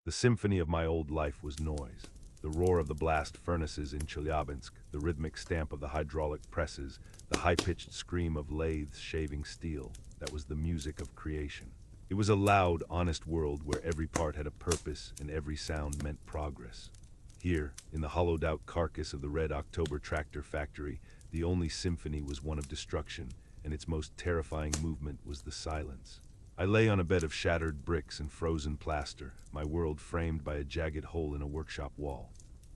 The symphony of my old life was noise. The roar of the blast furnaces in Chelyabinsk, the rhythmic stamp of the hydraulic presses, the high-pitched scream of lathes shaving steel. That was the music of creation. It was a loud, honest world where every part had a purpose and every sound meant progress. Here, in the hollowed-out carcass of the Red October tractor factory, the only symphony was one of destruction, and its most terrifying movement was the silence. I lay on a bed of shattered bricks and frozen plaster, my world framed by a jagged hole in a workshop wall.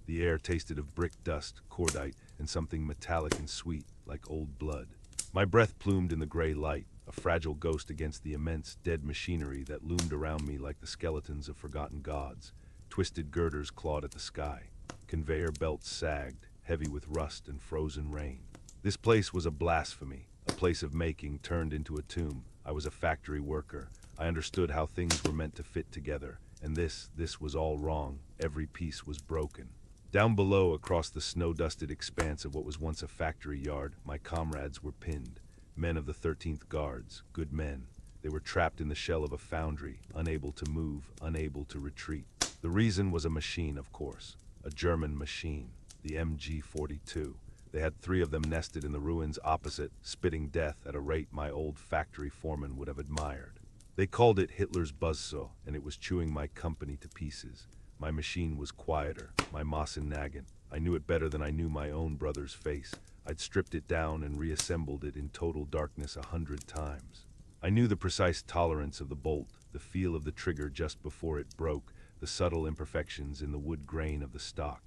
The air tasted of brick dust, cordite, and something metallic and sweet, like old blood. My breath plumed in the gray light, a fragile ghost against the immense, dead machinery that loomed around me like the skeletons of forgotten gods. Twisted girders clawed at the sky. Conveyor belts sagged, heavy with rust and frozen rain. This place was a blasphemy, a place of making turned into a tomb. I was a factory worker. I understood how things were meant to fit together, and this was all wrong. Every piece was broken. Down below, across the snow-dusted expanse of what was once a factory yard, my comrades were pinned. Men of the 13th Guards, good men. They were trapped in the shell of a foundry, unable to move, unable to retreat. The reason was a machine, of course. A German machine, the MG-42. They had 3 of them nested in the ruins opposite, spitting death at a rate my old factory foreman would have admired. They called it Hitler's Buzzsaw, and it was chewing my company to pieces. My machine was quieter, my Mosin Nagant. I knew it better than I knew my own brother's face. I'd stripped it down and reassembled it in total darkness 100 times. I knew the precise tolerance of the bolt, the feel of the trigger just before it broke, the subtle imperfections in the wood grain of the stock.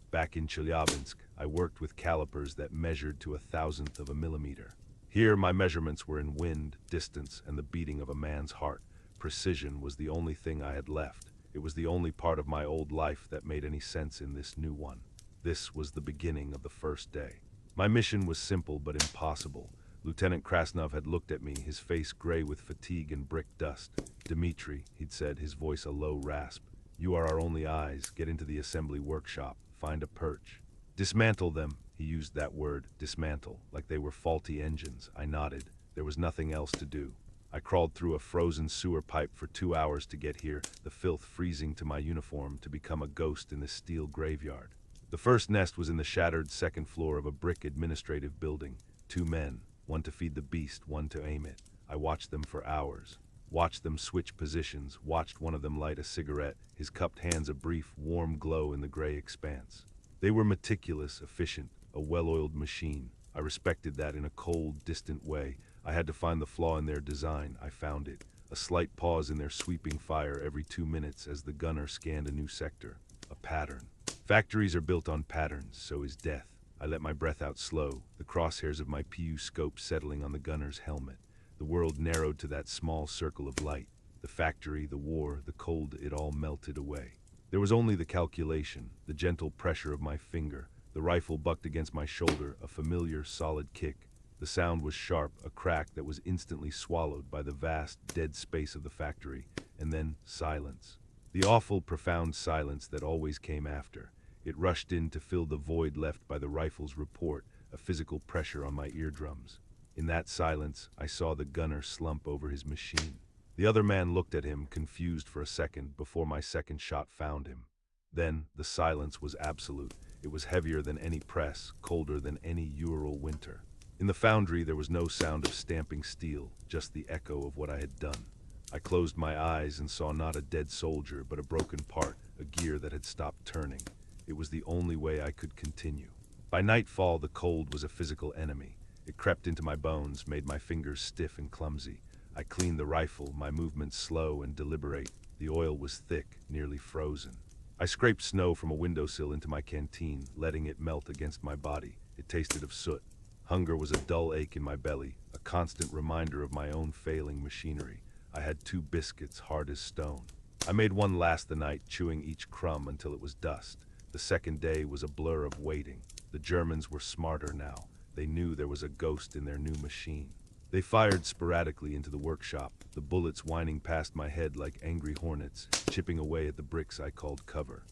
Back in Chelyabinsk, I worked with calipers that measured to 1,000th of a millimeter. Here, my measurements were in wind, distance, and the beating of a man's heart. Precision was the only thing I had left. It was the only part of my old life that made any sense in this new one. This was the beginning of the first day. My mission was simple but impossible. Lieutenant Krasnov had looked at me, his face gray with fatigue and brick dust. "Dmitri," he'd said, his voice a low rasp, "you are our only eyes. Get into the assembly workshop. Find a perch. Dismantle them." He used that word, dismantle, like they were faulty engines. I nodded. There was nothing else to do. I crawled through a frozen sewer pipe for 2 hours to get here, the filth freezing to my uniform, to become a ghost in this steel graveyard. The first nest was in the shattered second floor of a brick administrative building. 2 men, one to feed the beast, one to aim it. I watched them for hours. Watched them switch positions, watched one of them light a cigarette, his cupped hands a brief, warm glow in the gray expanse. They were meticulous, efficient, a well-oiled machine. I respected that in a cold, distant way. I had to find the flaw in their design. I found it. A slight pause in their sweeping fire every 2 minutes as the gunner scanned a new sector. A pattern. Factories are built on patterns, so is death. I let my breath out slow, the crosshairs of my PU scope settling on the gunner's helmet. The world narrowed to that small circle of light. The factory, the war, the cold, it all melted away. There was only the calculation, the gentle pressure of my finger. The rifle bucked against my shoulder, a familiar, solid kick. The sound was sharp, a crack that was instantly swallowed by the vast, dead space of the factory. And then silence. The awful, profound silence that always came after. It rushed in to fill the void left by the rifle's report, a physical pressure on my eardrums. In that silence, I saw the gunner slump over his machine. The other man looked at him, confused for a second, before my second shot found him. Then, the silence was absolute. It was heavier than any press, colder than any Ural winter. In the foundry, there was no sound of stamping steel, just the echo of what I had done. I closed my eyes and saw not a dead soldier, but a broken part, a gear that had stopped turning. It was the only way I could continue. By nightfall, the cold was a physical enemy. It crept into my bones, made my fingers stiff and clumsy. I cleaned the rifle, my movements slow and deliberate. The oil was thick, nearly frozen. I scraped snow from a windowsill into my canteen, letting it melt against my body. It tasted of soot. Hunger was a dull ache in my belly, a constant reminder of my own failing machinery. I had 2 biscuits, hard as stone. I made one last the night, chewing each crumb until it was dust. The second day was a blur of waiting. The Germans were smarter now. They knew there was a ghost in their new machine. They fired sporadically into the workshop, the bullets whining past my head like angry hornets, chipping away at the bricks I called cover.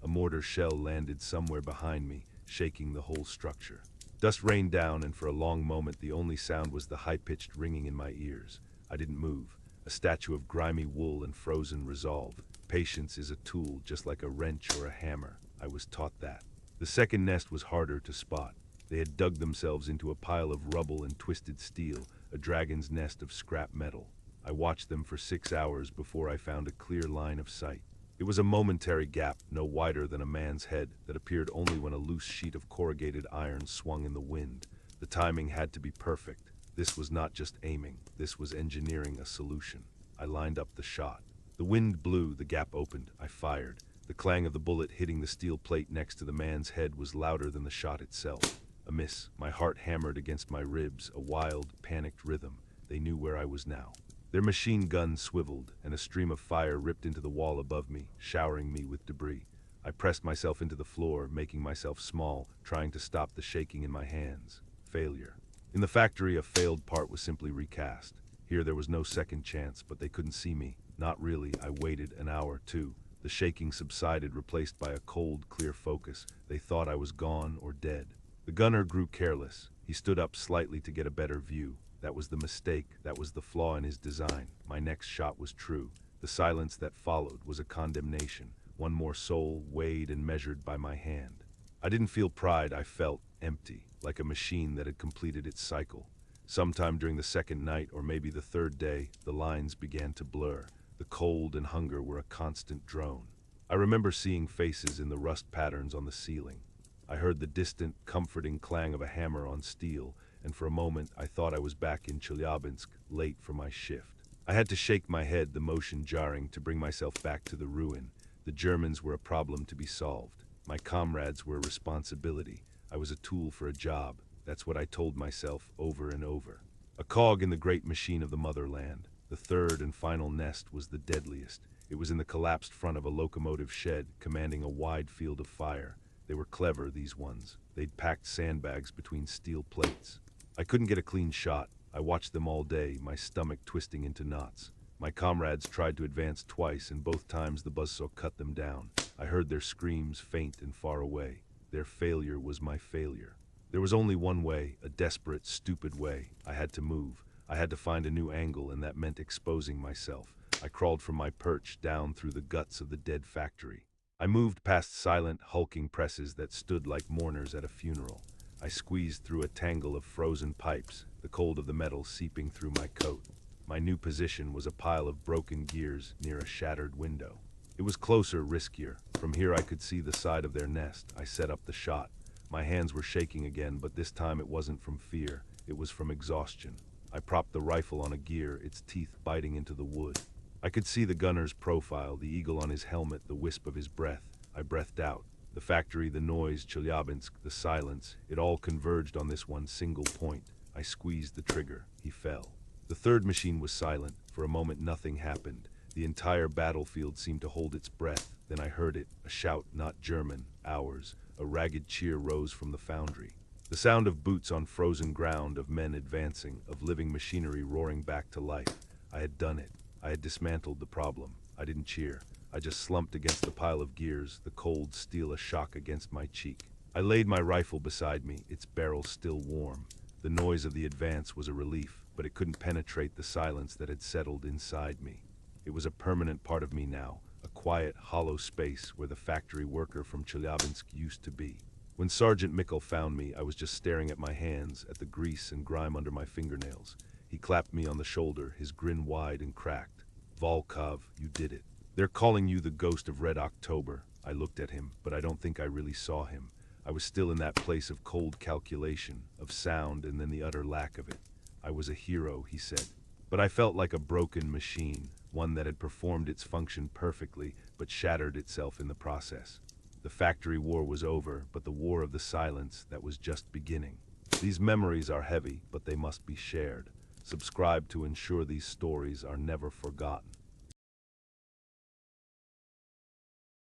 A mortar shell landed somewhere behind me, shaking the whole structure. Dust rained down, and for a long moment the only sound was the high-pitched ringing in my ears. I didn't move, a statue of grimy wool and frozen resolve. Patience is a tool, just like a wrench or a hammer. I was taught that. The second nest was harder to spot. They had dug themselves into a pile of rubble and twisted steel, a dragon's nest of scrap metal. I watched them for 6 hours before I found a clear line of sight. It was a momentary gap, no wider than a man's head, that appeared only when a loose sheet of corrugated iron swung in the wind. The timing had to be perfect. This was not just aiming, this was engineering a solution. I lined up the shot. The wind blew, the gap opened, I fired. The clang of the bullet hitting the steel plate next to the man's head was louder than the shot itself. A miss. My heart hammered against my ribs, a wild, panicked rhythm. They knew where I was now. Their machine gun swiveled, and a stream of fire ripped into the wall above me, showering me with debris. I pressed myself into the floor, making myself small, trying to stop the shaking in my hands. Failure. In the factory, a failed part was simply recast. Here there was no second chance, but they couldn't see me. Not really. I waited an hour, too. The shaking subsided, replaced by a cold, clear focus. They thought I was gone or dead. The gunner grew careless. He stood up slightly to get a better view. That was the mistake. That was the flaw in his design. My next shot was true. The silence that followed was a condemnation. One more soul weighed and measured by my hand. I didn't feel pride. I felt empty, like a machine that had completed its cycle. Sometime during the second night, or maybe the third day, the lines began to blur. The cold and hunger were a constant drone. I remember seeing faces in the rust patterns on the ceiling. I heard the distant, comforting clang of a hammer on steel, and for a moment I thought I was back in Chelyabinsk, late for my shift. I had to shake my head, the motion jarring, to bring myself back to the ruin. The Germans were a problem to be solved. My comrades were a responsibility. I was a tool for a job. That's what I told myself over and over. A cog in the great machine of the motherland. The third and final nest was the deadliest. It was in the collapsed front of a locomotive shed, commanding a wide field of fire. They were clever, these ones. They'd packed sandbags between steel plates. I couldn't get a clean shot. I watched them all day, my stomach twisting into knots. My comrades tried to advance twice, and both times the buzzsaw cut them down. I heard their screams, faint and far away. Their failure was my failure. There was only one way, a desperate, stupid way. I had to move. I had to find a new angle, and that meant exposing myself. I crawled from my perch down through the guts of the dead factory. I moved past silent, hulking presses that stood like mourners at a funeral. I squeezed through a tangle of frozen pipes, the cold of the metal seeping through my coat. My new position was a pile of broken gears near a shattered window. It was closer, riskier. From here I could see the side of their nest. I set up the shot. My hands were shaking again, but this time it wasn't from fear. It was from exhaustion. I propped the rifle on a gear, its teeth biting into the wood. I could see the gunner's profile, the eagle on his helmet, the wisp of his breath. I breathed out. The factory, the noise, Chelyabinsk, the silence, it all converged on this one single point. I squeezed the trigger. He fell. The third machine was silent. For a moment nothing happened. The entire battlefield seemed to hold its breath. Then I heard it, a shout, not German, ours. A ragged cheer rose from the foundry. The sound of boots on frozen ground, of men advancing, of living machinery roaring back to life. I had done it. I had dismantled the problem. I didn't cheer. I just slumped against the pile of gears, the cold steel a shock against my cheek. I laid my rifle beside me, its barrel still warm. The noise of the advance was a relief, but it couldn't penetrate the silence that had settled inside me. It was a permanent part of me now, a quiet, hollow space where the factory worker from Chelyabinsk used to be. When Sergeant Mikkel found me, I was just staring at my hands, at the grease and grime under my fingernails. He clapped me on the shoulder, his grin wide and cracked. "Volkov, you did it. They're calling you the ghost of Red October." I looked at him, but I don't think I really saw him. I was still in that place of cold calculation, of sound and then the utter lack of it. I was a hero, he said. But I felt like a broken machine, one that had performed its function perfectly, but shattered itself in the process. The factory war was over, but the war of the silence, that was just beginning. These memories are heavy, but they must be shared. Subscribe to ensure these stories are never forgotten.